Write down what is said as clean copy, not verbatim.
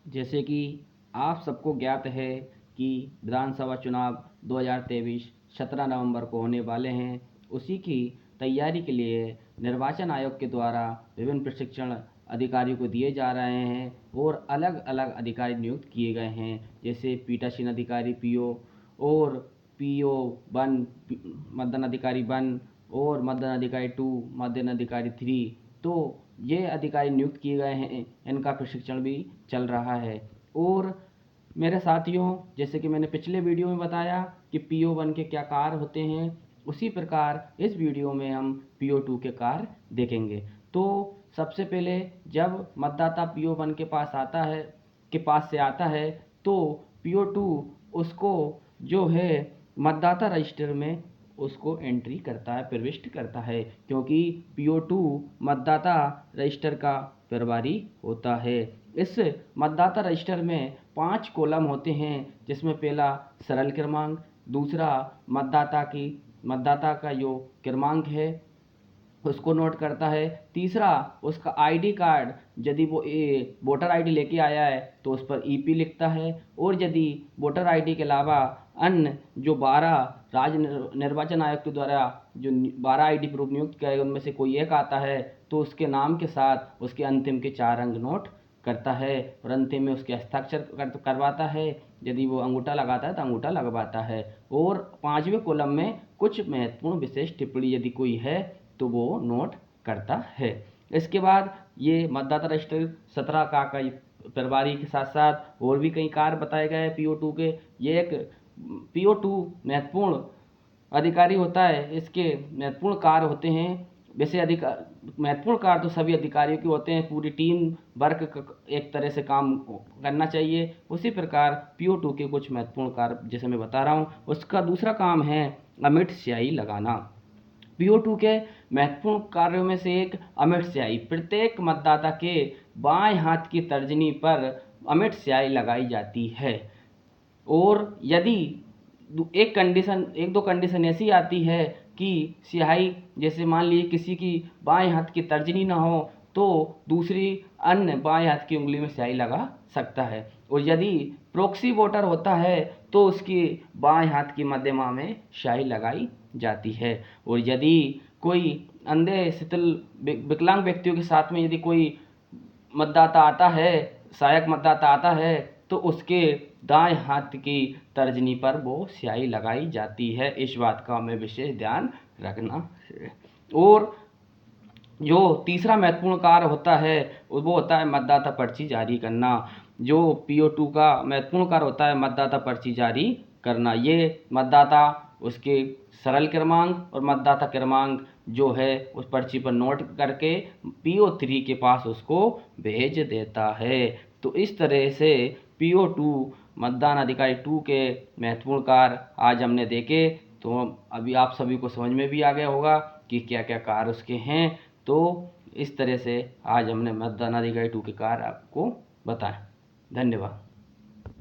जैसे कि आप सबको ज्ञात है कि विधानसभा चुनाव 2023 17 नवंबर को होने वाले हैं। उसी की तैयारी के लिए निर्वाचन आयोग के द्वारा विभिन्न प्रशिक्षण अधिकारियों को दिए जा रहे हैं और अलग अलग अधिकारी नियुक्त किए गए हैं, जैसे पीठासीन अधिकारी पीओ और पीओ 1 मतदान अधिकारी 1 और मतदान अधिकारी 2 मतदान अधिकारी 3। तो ये अधिकारी नियुक्त किए गए हैं, इनका प्रशिक्षण भी चल रहा है। और मेरे साथियों, जैसे कि मैंने पिछले वीडियो में बताया कि PO1 के क्या कार्य होते हैं, उसी प्रकार इस वीडियो में हम PO2 के कार्य देखेंगे। तो सबसे पहले जब मतदाता PO1 के पास से आता है तो PO2 उसको जो है मतदाता रजिस्टर में उसको एंट्री करता है, प्रविष्ट करता है, क्योंकि PO2 मतदाता रजिस्टर का प्रभारी होता है। इस मतदाता रजिस्टर में 5 कॉलम होते हैं, जिसमें पहला सरल क्रमांक, दूसरा मतदाता का जो क्रमांक है उसको नोट करता है, तीसरा उसका आईडी कार्ड, यदि वो वोटर आईडी लेके आया है तो उस पर ईपी लिखता है, और यदि वोटर आईडी के अलावा अन्य जो 12 राज्य निर्वाचन आयोग के द्वारा जो 12 आईडी प्रूफ नियुक्त किया गया उनमें से कोई एक आता है तो उसके नाम के साथ उसके अंतिम के 4 अंक नोट करता है और अंतिम में उसके हस्ताक्षर करवाता है। यदि वो अंगूठा लगाता है तो अंगूठा लगवाता है, और 5वें कॉलम में कुछ महत्वपूर्ण विशेष टिप्पणी यदि कोई है तो वो नोट करता है। इसके बाद ये मतदाता रजिस्टर 17 का प्रभारी के साथ साथ और भी कई कार्य बताए गए हैं PO2 के। ये एक PO2 महत्वपूर्ण अधिकारी होता है, इसके महत्वपूर्ण कार्य होते हैं। वैसे महत्वपूर्ण कार्य तो सभी अधिकारियों के होते हैं, पूरी टीम वर्क एक तरह से काम करना चाहिए। उसी प्रकार PO2 के कुछ महत्वपूर्ण कार्य जैसे मैं बता रहा हूँ। उसका दूसरा काम है अमिट स्याही लगाना। PO2 के महत्वपूर्ण कार्यों में से एक अमिट स्याही। प्रत्येक मतदाता के बाएं हाथ की तर्जनी पर अमिट स्याही लगाई जाती है, और यदि एक दो कंडीशन ऐसी आती है कि स्याही, जैसे मान लीजिए किसी की बाएं हाथ की तर्जनी ना हो तो दूसरी अन्य बाएं हाथ की उंगली में स्याही लगा सकता है, और यदि प्रॉक्सी वोटर होता है तो उसकी बाएं हाथ की मध्यमा में स्याही लगाई जाती है। और यदि कोई अंधे शिथिल विकलांग व्यक्तियों के साथ में यदि कोई मतदाता आता है, सहायक मतदाता आता है, तो उसके दाएं हाथ की तर्जनी पर वो स्याही लगाई जाती है। इस बात का हमें विशेष ध्यान रखना है। और जो तीसरा महत्वपूर्ण कार्य होता है वो होता है मतदाता पर्ची जारी करना। जो PO2 का महत्वपूर्ण कार्य होता है मतदाता पर्ची जारी करना। ये मतदाता उसके सरल क्रमांक और मतदाता क्रमांक जो है उस पर्ची पर नोट करके PO3 के पास उसको भेज देता है। तो इस तरह से PO2 मतदान अधिकारी 2 के महत्वपूर्ण कार्य आज हमने देखे। तो अभी आप सभी को समझ में भी आ गया होगा कि क्या क्या कार्य उसके हैं। तो इस तरह से आज हमने मतदान अधिकारी 2 के कार्य आपको बताएं। धन्यवाद।